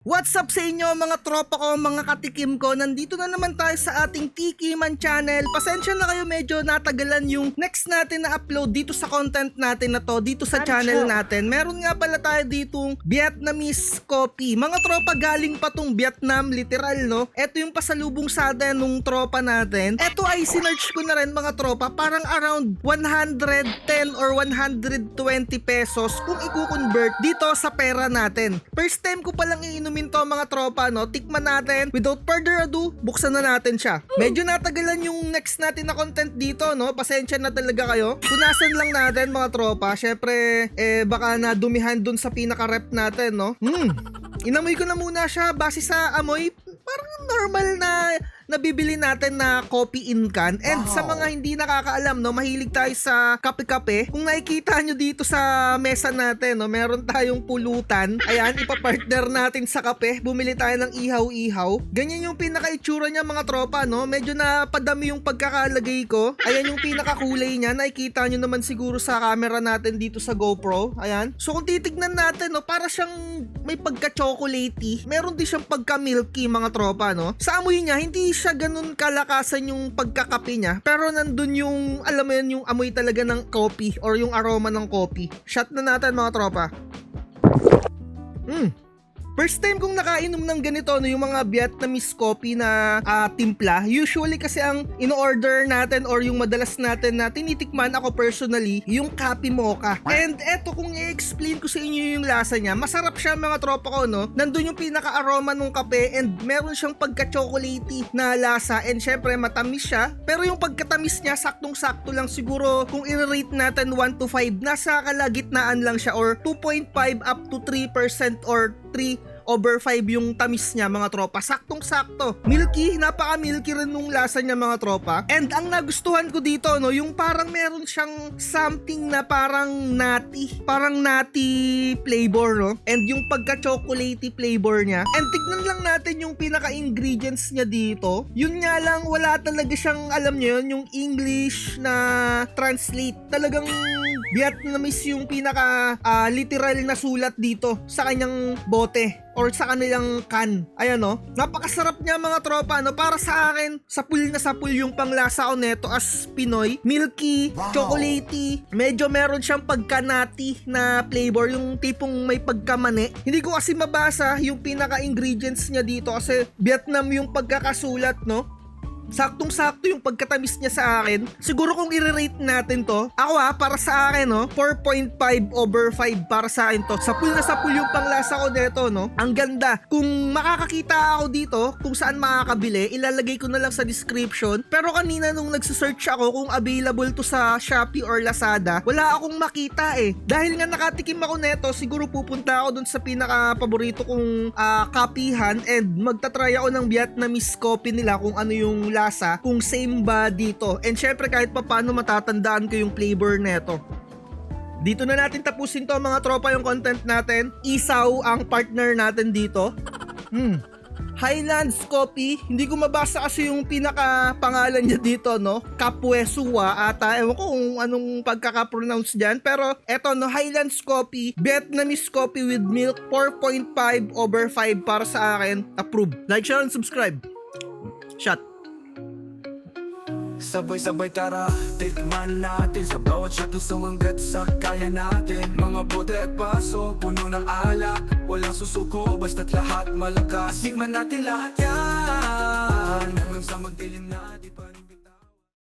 What's up sa inyo mga tropa ko, mga katikim ko? Nandito na naman tayo sa ating Tikiman channel. Pasensya na kayo, medyo natagalan yung next natin na upload dito sa content natin na to, dito sa channel natin. Meron nga pala tayo ditong Vietnamese coffee. Mga tropa, galing pa tong Vietnam, literal no. Ito yung pasalubong sa atin nung tropa natin. Ito ay sinearch ko na rin mga tropa, parang around 110 or 120 pesos kung i-convert dito sa pera natin. First time ko palang iinom to mga tropa no, tikman natin. Without further ado, buksan na natin siya. Medyo natagalan yung next natin na content dito no, pasensya na talaga kayo. Punasan lang natin mga tropa. Syempre baka nadumihan dun sa pinaka-rep natin no. Inamoy ko na muna siya base sa amoy, parang normal na nabibili natin na coffee in can. And sa mga hindi nakakaalam no, mahilig tayo sa kape-kape. Kung nakikita nyo dito sa mesa natin no, meron tayong pulutan. Ayan, ipapartner natin sa kape. Bumili tayo ng ihaw-ihaw. Ganyan yung pinaka-itsura niya mga tropa no. Medyo napadami yung pagkakalagay ko. Ayan yung pinaka-kulay niya. Nakikita nyo naman siguro sa camera natin dito sa GoPro. Ayan. So kung titignan natin no, para siyang may pagka-chocolatey. Meron din siyang pagka-milky mga tropa no. Sa amoy niya, hindi siya ganun kalakasan yung pagkakape niya, pero nandun yung, alam mo yun, yung amoy talaga ng coffee or yung aroma ng coffee. Shot na natin mga tropa. First time kong nakainom ng ganito no, yung mga Vietnamese coffee na timpla. Usually kasi ang in-order natin or yung madalas natin na tinitikman ako personally, yung Kape Mocha. And eto, kung i-explain ko sa inyo yung lasa niya, masarap siya mga tropa ko no. Nandun yung pinaka-aroma ng kape and meron siyang pagka-chocolatey na lasa and syempre matamis siya. Pero yung pagkatamis niya, saktong-sakto lang siguro. Kung i-rate natin 1 to 5, nasa kalagitnaan lang siya or 2.5 up to 3% or 3/5 yung tamis niya mga tropa. Saktong-sakto. Milky, napaka-milky rin nung lasa niya mga tropa. And ang nagustuhan ko dito no, yung parang meron siyang something na parang nutty flavor no. And yung pagka-chocolatey flavor niya. And tignan lang natin yung pinaka-ingredients niya dito. Yun nga lang, wala talaga siyang, alam niyo yun, yung English na translate. Talagang Vietnamese yung pinaka literal na sulat dito sa kanyang bote or sa kanilang can. Ayan no. Napakasarap niya mga tropa no. Para sa akin, sapul na sapul yung panglasa ko neto as Pinoy. Milky, chocolatey, medyo meron siyang pagka-nutty na flavor, yung tipong may pagkamani. Hindi ko kasi mabasa yung pinaka-ingredients niya dito kasi Vietnam yung pagkakasulat no. Saktong-sakto yung pagkatamis niya sa akin. Siguro kung i-rate natin to, ako para sa akin no, 4.5/5 para sa akin to. Sapul na sapul yung panglasa ko nito no. Ang ganda. Kung makakakita ako dito kung saan makakabili, ilalagay ko na lang sa description. Pero kanina nung nagse-search ako kung available to sa Shopee or Lazada, wala akong makita Dahil nga nakatikim ako nito, siguro pupunta ako dun sa pinaka-paborito kong kapihan and magta-try ako ng Vietnamese coffee nila kung ano yung lasa, kung same ba dito. And syempre kahit pa paano matatandaan ko yung flavor neto. Dito na natin tapusin to mga tropa yung content natin. Isaw ang partner natin dito. Highlands Coffee. Hindi ko mabasa kasi yung pinaka pangalan niya dito no. Capuesua ata. Ewan ko kung anong pagkaka-pronounce dyan. Pero eto no, Highlands Coffee, Vietnamese coffee with milk, 4.5/5 para sa akin. Approve. Like, share, and subscribe. Shot. Sabay-sabay tara, tikman natin sa bawat shot hanggat sa kaya natin. Mga bote at baso, puno ng alak, walang susuko, basta't lahat malakas. Tikman natin lahat yan, hanggang sa magdilim na di pa